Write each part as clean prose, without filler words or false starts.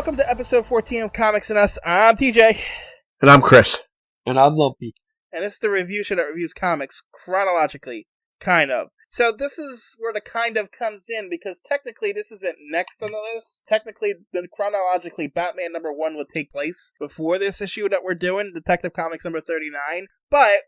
welcome to episode 14 of Comics and Us. I'm TJ. And I'm Chris. And I'm Lumpy. And it's the review show that reviews comics chronologically, kind of. So this is where the kind of comes in, because technically this isn't next on the list. Technically, chronologically, Batman number 1 would take place before this issue that we're doing, Detective Comics number 39. But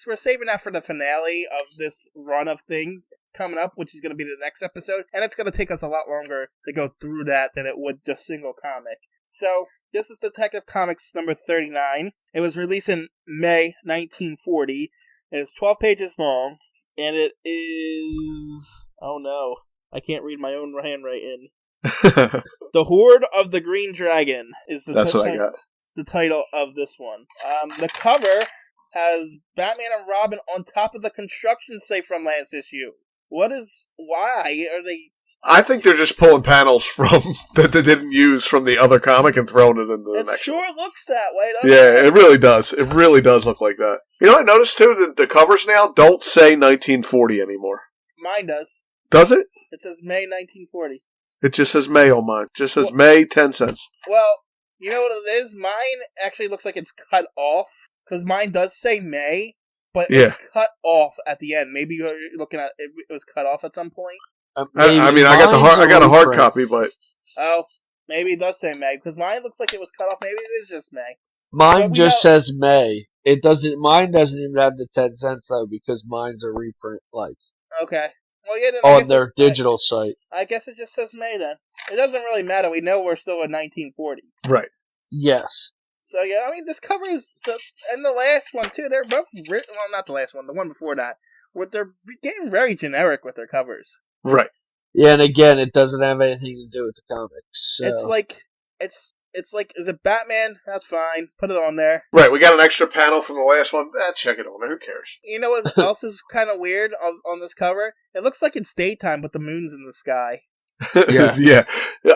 we're saving that for the finale of this run of things coming up, which is going to be the next episode. And it's going to take us a lot longer to go through that than it would just single comic. So, this is Detective Comics number 39. It was released in May 1940. It's 12 pages long. And it is... Oh no. I can't read my own handwriting. The Horde of the Green Dragon is That's what I got. The title of this one. The cover has Batman and Robin on top of the construction site from last issue. Why are they... I think they're just pulling panels from that they didn't use from the other comic and throwing it into the next one. It sure looks that way, doesn't it? It really does. It really does look like that. You know what I noticed, too? The covers now don't say 1940 anymore. Mine does. Does it? It says May 1940. It just says May on mine. It just says May, 10 cents. Well, you know what it is? Mine actually looks like it's cut off, because mine does say May, but it's cut off at the end. Maybe you're looking at it was cut off at some point. I got a hard copy, but... Oh, maybe it does say May, because mine looks like it was cut off. Maybe it is just May. Mine just says May. Mine doesn't even have the 10 cents, though, because mine's a reprint, Okay. Well, yeah, then on their digital site. I guess it just says May, then. It doesn't really matter. We know we're still in 1940. Right. Yes. So, yeah, I mean, this covers... And the last one, too, they're both... Well, not the last one, the one before that. They're getting very generic with their covers. Right. Yeah, and again, it doesn't have anything to do with the comics. So. It's like, is it Batman? That's fine. Put it on there. Right, we got an extra panel from the last one. Check it on there. Who cares? You know what else is kind of weird on this cover? It looks like it's daytime, but the moon's in the sky. Yeah.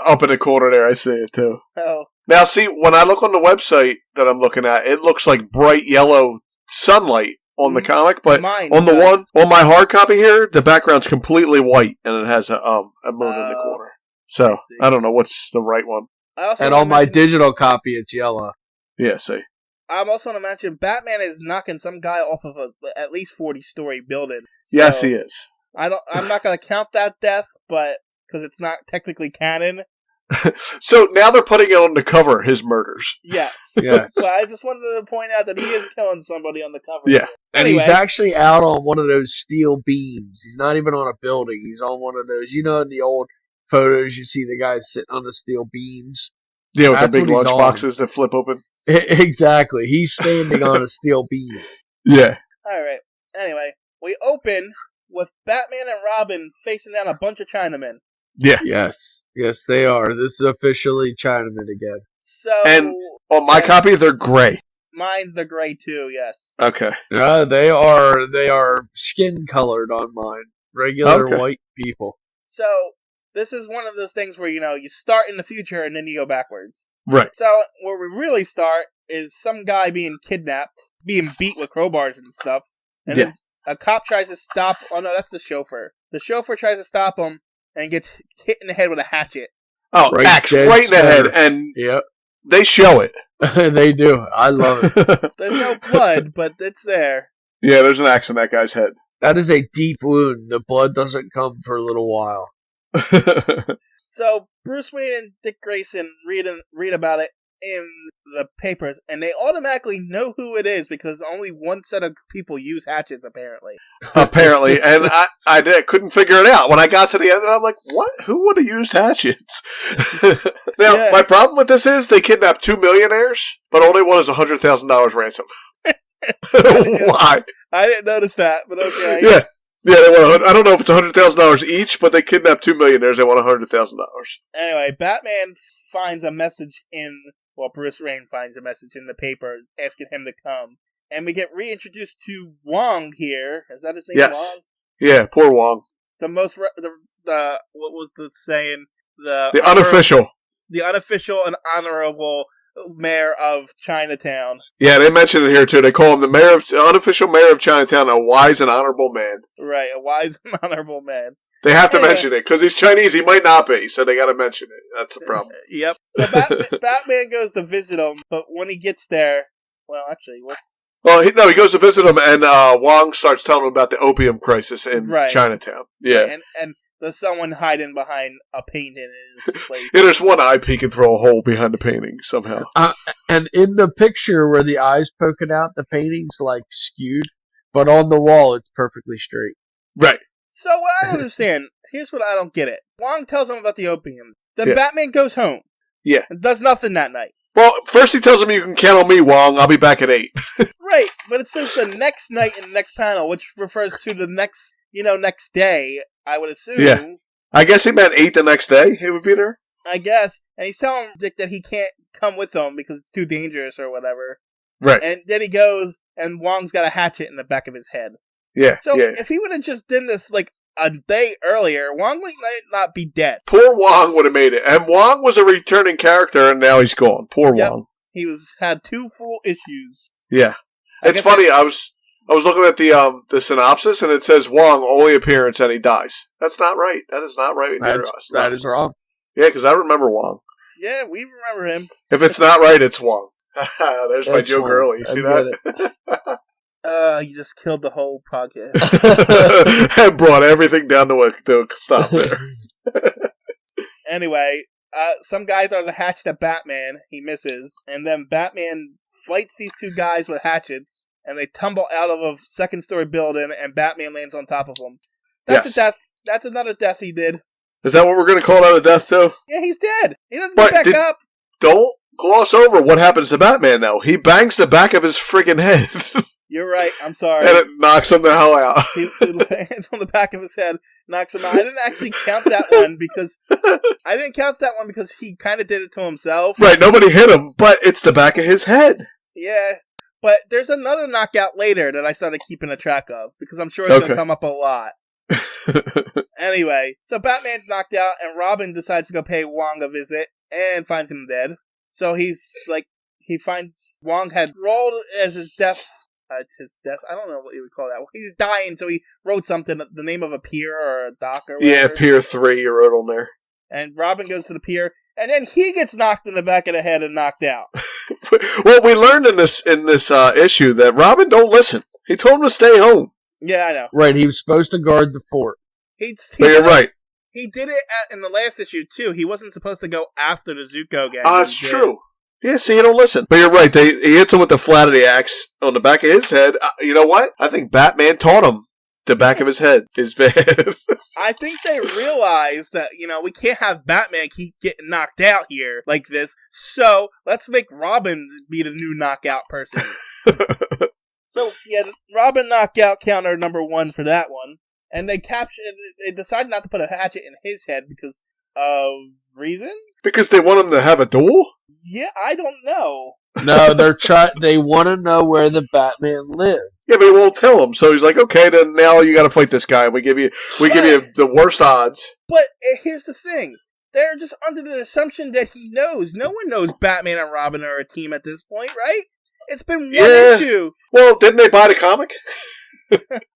Up in the corner there, I see it too. Oh. Now, see, when I look on the website that I'm looking at, it looks like bright yellow sunlight on the comic, but on my hard copy here, the background's completely white, and it has a moon in the corner. So, I don't know what's the right one. And on my digital copy, it's yellow. Yeah, see. I'm also going to mention, Batman is knocking some guy off of at least 40-story building. So yes, he is. I'm not going to count that death, but because it's not technically canon. So now they're putting it on the cover, his murders. Yes. Yeah. So I just wanted to point out that he is killing somebody on the cover. Yeah. And he's actually out on one of those steel beams. He's not even on a building. He's on one of those, in the old photos, you see the guys sitting on the steel beams. Yeah, with the big lunch boxes that flip open. Exactly. He's standing on a steel beam. Yeah. All right. Anyway, we open with Batman and Robin facing down a bunch of Chinamen. Yeah. Yes, they are. This is officially Chinaman again. So, and on my copy, they're gray. Mine's the gray too. Yes. Okay. They are skin colored on mine. Regular white people. So this is one of those things where you start in the future and then you go backwards. Right. So where we really start is some guy being kidnapped, being beat with crowbars and stuff, and then a cop tries to stop. Oh no, that's the chauffeur. The chauffeur tries to stop him and gets hit in the head with a hatchet. Oh, axe right in the head, and they show it. They do. I love it. There's no blood, but it's there. Yeah, there's an axe in that guy's head. That is a deep wound. The blood doesn't come for a little while. So Bruce Wayne and Dick Grayson read about it in the papers, and they automatically know who it is because only one set of people use hatchets, apparently. And I couldn't figure it out. When I got to the end, I'm like, what? Who would have used hatchets? Now, my problem with this is they kidnapped 2 millionaires, but all they want is $100,000 ransom. Why? I didn't notice that, but okay. Yeah, they want. I don't know if it's $100,000 each, but they kidnapped 2 millionaires. They want $100,000. Anyway, Batman finds a message Bruce Wayne finds a message in the paper asking him to come. And we get reintroduced to Wong here. Is that his name? Yes. Wong? Yeah, poor Wong. The what was the saying? The unofficial and honorable mayor of Chinatown. Yeah, they mentioned it here too. They call him the unofficial mayor of Chinatown, a wise and honorable man. Right, a wise and honorable man. They have to mention it because he's Chinese. He might not be, so they got to mention it. That's the problem. Yep. So Batman goes to visit him, but when he gets there, well, actually, what? Well, he goes to visit him, and Wong starts telling him about the opium crisis in Chinatown. Yeah, right. And there's someone hiding behind a painting in his place. Yeah, there's one eye peeking through a hole behind the painting somehow. And in the picture where the eye's poking out, the painting's like skewed, but on the wall it's perfectly straight. Right. So what I don't understand, here's what I don't get it. Wong tells him about the opium. Then Batman goes home. Yeah. And does nothing that night. Well, first he tells him, you can count on me, Wong. I'll be back at 8. Right, but it says the next night in the next panel, which refers to the next, next day, I would assume. Yeah. I guess he meant 8 the next day he would be there. I guess. And he's telling Dick that he can't come with him because it's too dangerous or whatever. Right. And then he goes, and Wong's got a hatchet in the back of his head. Yeah. So if he would have just done this like a day earlier, Wong might not be dead. Poor Wong would have made it. And Wong was a returning character, and now he's gone. Poor Wong. He had 2 full issues. Yeah. It's funny, I was looking at the synopsis, and it says Wong, only appearance, and he dies. That's not right. That is not right. That is wrong. Yeah, because I remember Wong. Yeah, we remember him. If it's not right, it's Wong. There's my joke early. You see that? You just killed the whole podcast. And brought everything down to a stop there. Anyway, some guy throws a hatchet at Batman. He misses. And then Batman fights these 2 guys with hatchets. And they tumble out of a second-story building. And Batman lands on top of them. That's a death. That's another death he did. Is that what we're going to call that a death, too? Yeah, he's dead. He doesn't get back up. Don't gloss over what happens to Batman, though. He bangs the back of his friggin' head. You're right. I'm sorry. And it knocks him the hell out. He lands on the back of his head, knocks him out. I didn't actually count that one because he kind of did it to himself. Right. Nobody hit him, but it's the back of his head. Yeah. But there's another knockout later that I started keeping a track of because I'm sure it's going to come up a lot. Anyway, so Batman's knocked out, and Robin decides to go pay Wong a visit and finds him dead. So he finds Wong had rolled as his death. I don't know what you would call that. He's dying, so he wrote something, the name of a pier or a dock or whatever. Yeah, Pier 3, you wrote on there. And Robin goes to the pier, and then he gets knocked in the back of the head and knocked out. Well, we learned in this issue that Robin don't listen. He told him to stay home. Yeah, I know. Right, he was supposed to guard the fort. But you're right. He did it in the last issue, too. He wasn't supposed to go after the Zuko gang. It's true. Yeah, see, he don't listen. But you're right. He hits him with the flat of the axe on the back of his head. You know what? I think Batman taught him the back of his head is bad. I think they realized that, we can't have Batman keep getting knocked out here like this. So let's make Robin be the new knockout person. So, yeah, Robin knockout counter number 1 for that one. And they decided not to put a hatchet in his head because of reasons? Because they want him to have a duel? Yeah, I don't know. No, they want to know where the Batman lives. Yeah, but he won't tell him. So he's like, okay, then now you got to fight this guy. We give you the worst odds. But here's the thing. They're just under the assumption that he knows. No one knows Batman and Robin are a team at this point, right? It's been 1 and 2. Well, didn't they buy the comic?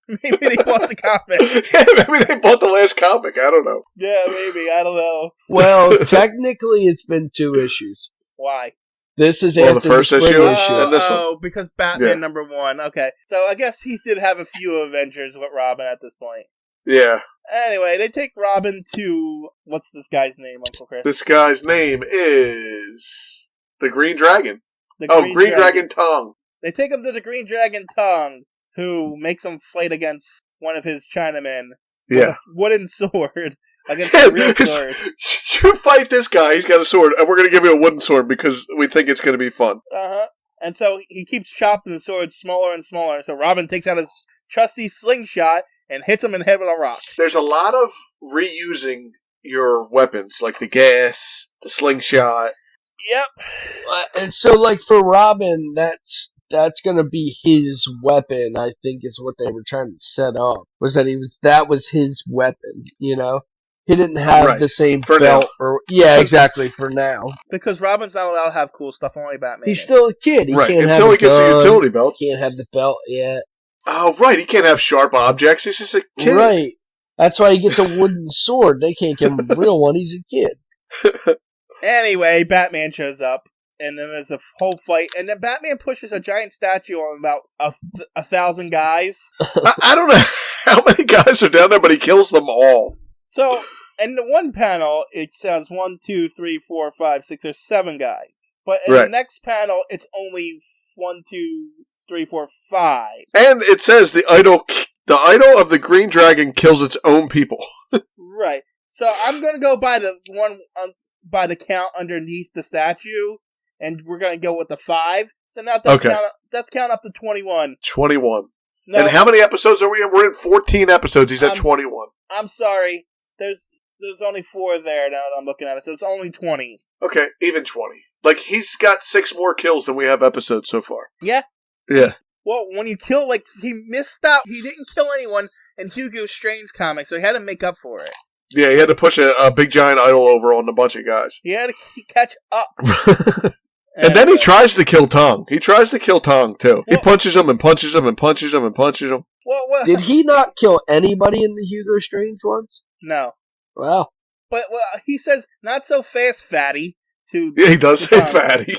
Maybe they bought the comic. Yeah, maybe they bought the last comic. I don't know. Yeah, maybe. I don't know. Well, technically, it's been 2 issues. Why? This is after the first issue. Oh, and this one. Because Batman number 1. Okay, so I guess he did have a few adventures with Robin at this point. Yeah. Anyway, they take Robin to... What's this guy's name, Uncle Chris? This guy's name is... the Green Dragon. Green Dragon Tongue. They take him to the Green Dragon Tongue, who makes him fight against one of his Chinamen with a wooden sword against a real sword. You fight this guy, he's got a sword, and we're going to give you a wooden sword because we think it's going to be fun. Uh-huh. And so he keeps chopping the sword smaller and smaller, so Robin takes out his trusty slingshot and hits him in the head with a rock. There's a lot of reusing your weapons, like the gas, the slingshot. Yep. And so, like, for Robin, that's going to be his weapon, I think, is what they were trying to set up. Was that that was his weapon, He didn't have the same for belt, now. or exactly for now. Because Robin's not allowed to have cool stuff. Only Batman. He's still a kid. He can't until have he gets a utility belt. He can't have the belt yet. Oh, right. He can't have sharp objects. He's just a kid. Right. That's why he gets a wooden sword. They can't give him a real one. He's a kid. Anyway, Batman shows up, and then there's a whole fight, and then Batman pushes a giant statue on about 1,000 guys. I don't know how many guys are down there, but he kills them all. So, in the one panel, it says 1, 2, 3, 4, 5, 6, or 7 guys. But in the next panel, it's only 1, 2, 3, 4, 5. And it says the idol of the Green Dragon kills its own people. Right. So I'm going to go by the one by the count underneath the statue, and we're going to go with the 5. So now let's count up to 21. 21. No, and how many episodes are we in? We're in 14 episodes. He's at 21. I'm sorry. There's only 4 there now that I'm looking at it, so it's only 20. Okay, even 20. Like, he's got 6 more kills than we have episodes so far. Yeah? Yeah. Well, when you kill, he missed out. He didn't kill anyone in Hugo Strange's comic, so he had to make up for it. Yeah, he had to push a big giant idol over on a bunch of guys. He had to catch up. And then he tries to kill Tong. He tries to kill Tong, too. He punches him and punches him and punches him and punches him. Well, did he not kill anybody in the Hugo Strange ones? No. Wow. But he says, not so fast, fatty. Yeah, he does say Tong. Fatty.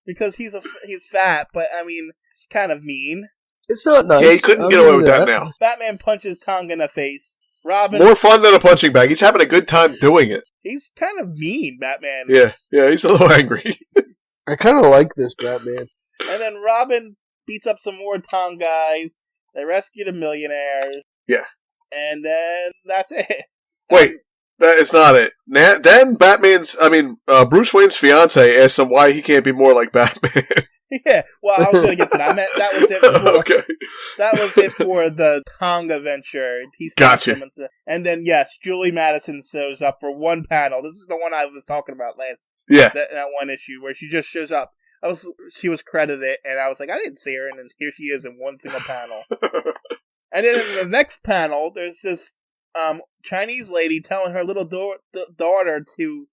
Because he's fat, but, I mean, it's kind of mean. It's not nice. Yeah, he couldn't get away with that now. Batman punches Tong in the face. Robin. More fun than a punching bag. He's having a good time doing it. He's kind of mean, Batman. Yeah, he's a little angry. I kind of like this Batman. And then Robin beats up some more Tong guys. They rescue the millionaires. Yeah. And then that's it. Wait, that is not it. Then Bruce Wayne's fiance asks him why he can't be more like Batman. Yeah, well, I was going to get to that. That was it. Okay. That was it for the Tong adventure. Gotcha. And then, yes, Julie Madison shows up for one panel. This is the one I was talking about last. Yeah. That one issue where she just shows up. She was credited, and I was like, I didn't see her, and then here she is in one single panel. And then in the next panel, there's this Chinese lady telling her little daughter to,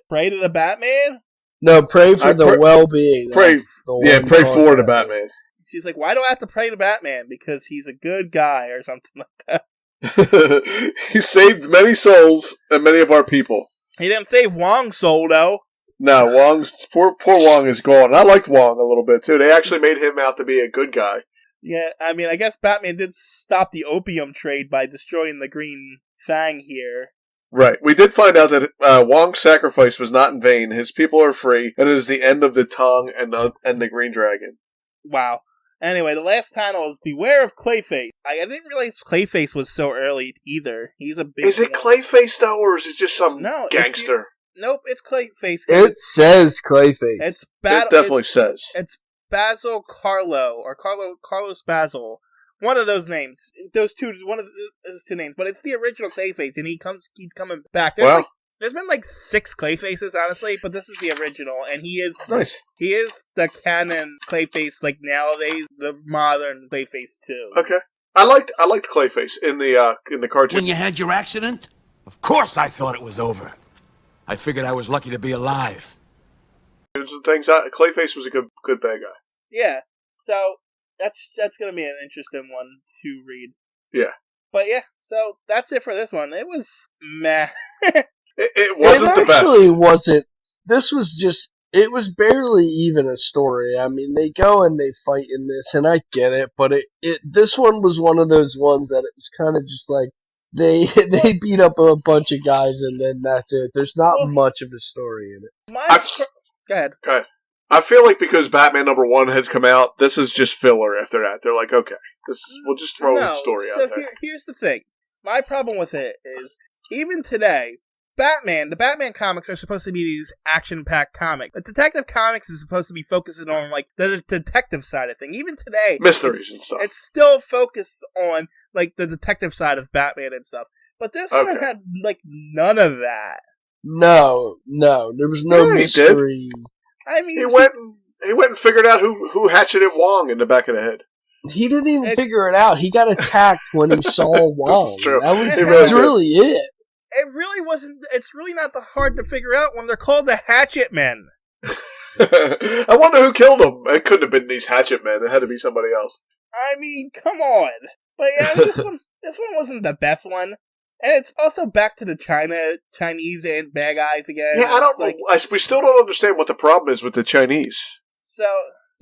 pray to the Batman? No, pray for the well-being. Pray for the Batman. She's like, why do I have to pray to Batman? Because he's a good guy or something like that. He saved many souls and many of our people. He didn't save Wong's soul, though. No, Wong's poor Wong is gone. I liked Wong a little bit, too. They actually made him out to be a good guy. Yeah, I mean, I guess Batman did stop the opium trade by destroying the Green Fang here. Right. We did find out that Wong's sacrifice was not in vain. His people are free, and it is the end of the Tong and the Green Dragon. Wow. Anyway, the last panel is Beware of Clayface. I didn't realize Clayface was so early either. He's a big... Is it Clayface, though, or is it just some gangster? Nope, it's Clayface. It says Clayface. It definitely says. It's Basil Carlo, or Carlos Basil. One of those names. One of those two names. But it's the original Clayface, and he's coming back. There's been 6 Clayfaces, honestly, but this is the original, and he is nice. He is the canon Clayface, nowadays, the modern Clayface too. Okay, I liked Clayface in the cartoon. When you had your accident, of course I thought it was over. I figured I was lucky to be alive. Clayface was a good bad guy. Yeah, so that's gonna be an interesting one to read. Yeah, but yeah, so that's it for this one. It was meh. It wasn't the best. It actually wasn't. This was just... It was barely even a story. I mean, they go and they fight in this, and I get it, but this one was one of those ones that it was kind of just like, they beat up a bunch of guys, and then that's it. There's not much of a story in it. Go ahead. Okay. I feel like because Batman #1 has come out, this is just filler after that. They're like, okay, we'll just throw the story out there. Here's the thing. My problem with it is, even today, the Batman comics are supposed to be these action-packed comics. The Detective Comics is supposed to be focusing on, the detective side of things. Even today... Mysteries and stuff. It's still focused on, the detective side of Batman and stuff. But this one had, none of that. No. There was no mystery. I mean... He went and figured out who hatcheted Wong in the back of the head. He didn't even figure it out. He got attacked when he saw Wong. That's true. That was really it. It really wasn't. It's really not that hard to figure out when they're called the Hatchet Men. I wonder who killed him. It couldn't have been these Hatchet Men. It had to be somebody else. I mean, come on. But yeah, this one wasn't the best one. And it's also back to the Chinese and bad guys again. Yeah, I don't know. We still don't understand what the problem is with the Chinese. So...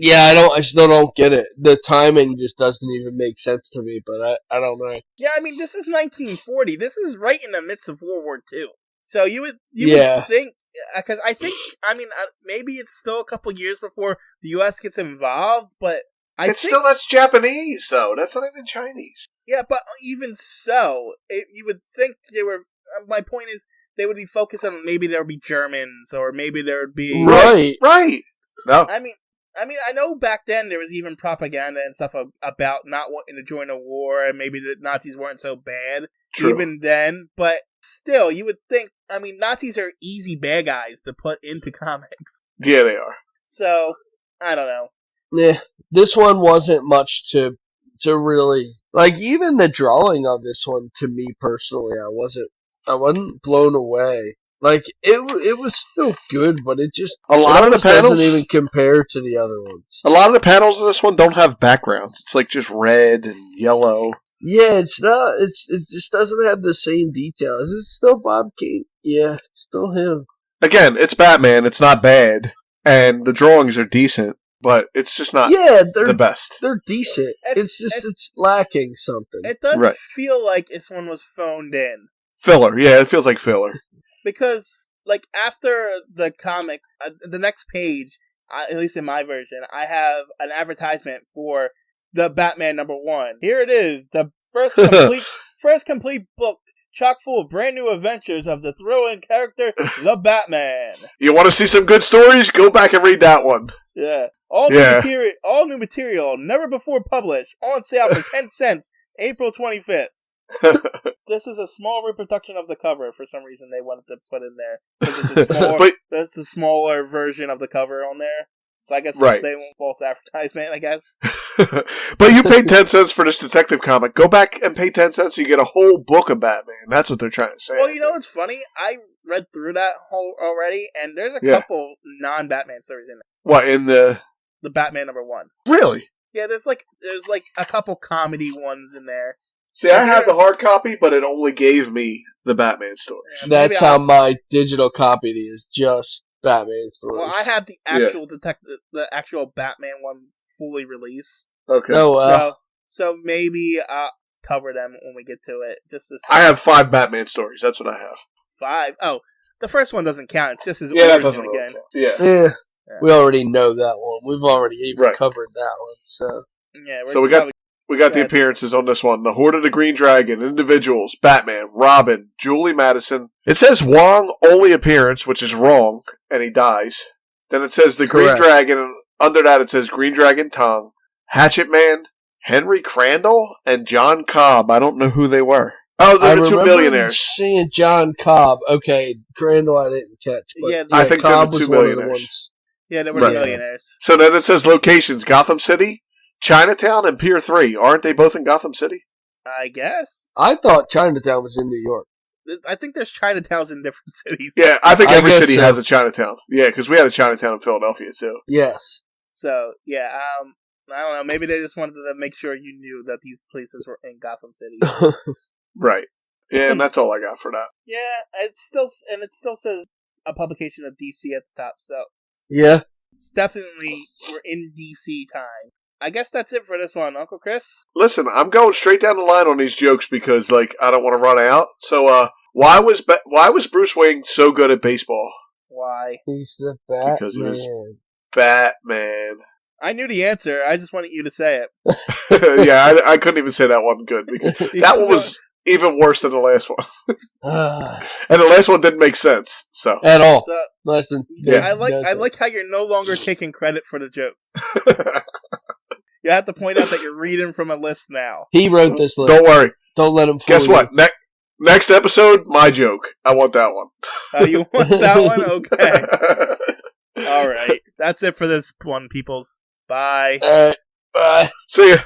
Yeah, I still don't get it. The timing just doesn't even make sense to me, but I don't know. Yeah, I mean, this is 1940. This is right in the midst of World War II. So you would think, because I think, maybe it's still a couple years before the U.S. gets involved, but that's Japanese, though. That's not even Chinese. Yeah, but even so, you would think they were, my point is, they would be focused on maybe there would be Germans, or maybe there would be... Right. No. I know back then there was even propaganda and stuff about not wanting to join a war, and maybe the Nazis weren't so bad even then, but still, you would think, Nazis are easy bad guys to put into comics. Yeah, they are. So, I don't know. Yeah, this one wasn't much to really... Like, even the drawing of this one, to me personally, I wasn't blown away. Like, it was still good, but it just doesn't even compare to the other ones. A lot of the panels in this one don't have backgrounds. It's like just red and yellow. Yeah, it's not. It just doesn't have the same detail. Is it still Bob Kane? Yeah, it's still him. Again, it's Batman. It's not bad, and the drawings are decent, but it's just not the best. They're decent. It's lacking something. It does feel like this one was phoned in. Filler. Yeah, it feels like filler. Because, like, after the comic, the next page, at least in my version, I have an advertisement for the Batman #1. Here it is, the first complete book, chock full of brand new adventures of the thrilling character, the Batman. You want to see some good stories? Go back and read that one. Yeah. All new material, never before published, on sale for 10 cents, April 25th. This is a small reproduction of the cover. For some reason, they wanted to put in there. That's a smaller version of the cover on there. So I guess they want false advertisement, I guess. But you paid 10 cents for this detective comic. Go back and pay 10 cents and you get a whole book of Batman. That's what they're trying to say. Well, you know what's funny? I read through that whole already, and there's a couple non-Batman stories in there. What, in the Batman #1? Really? Yeah, there's a couple comedy ones in there. See, I have the hard copy, but it only gave me the Batman stories. Yeah, that's how my digital copy is, just Batman stories. Well, I have the actual the actual Batman one fully released. Okay. So maybe I'll cover them when we get to it. I have 5 Batman stories. That's what I have. 5? Oh, the first one doesn't count. It's just his origin again. Yeah. We already know that one. We've already even covered that one. So we got the appearances on this one. The Horde of the Green Dragon, individuals, Batman, Robin, Julie Madison. It says Wong only appearance, which is wrong, and he dies. Then it says the Green Dragon, and under that it says Green Dragon Tongue, Hatchet Man, Henry Crandall, and John Cobb. I don't know who they were. Oh, they're the 2 billionaires. Seeing John Cobb. Okay, Crandall I didn't catch. But I think Cobb they're the 2 billionaires. Yeah, they were the millionaires. So then it says locations, Gotham City, Chinatown, and Pier 3. Aren't they both in Gotham City? I guess. I thought Chinatown was in New York. I think there's Chinatowns in different cities. Yeah, I think every city has a Chinatown. Yeah, because we had a Chinatown in Philadelphia, too. Yes. So, yeah, I don't know. Maybe they just wanted to make sure you knew that these places were in Gotham City. Right. Yeah, and that's all I got for that. Yeah, it still says a publication of DC at the top, so... Yeah. It's definitely, we're in DC time. I guess that's it for this one, Uncle Chris. Listen, I'm going straight down the line on these jokes because, I don't want to run out. So, why was Bruce Wayne so good at baseball? Why? He's the Batman. Because he was Batman. I knew the answer. I just wanted you to say it. Yeah, I couldn't even say that one good because that one was even worse than the last one. And the last one didn't make sense. So at all. I like how you're no longer taking credit for the jokes. You have to point out that you're reading from a list now. He wrote this list. Don't worry. Don't let him fool Guess what? you. Next episode, my joke. I want that one. Oh, you want that one? Okay. All right. That's it for this one, peoples. Bye. All right. Bye. See ya.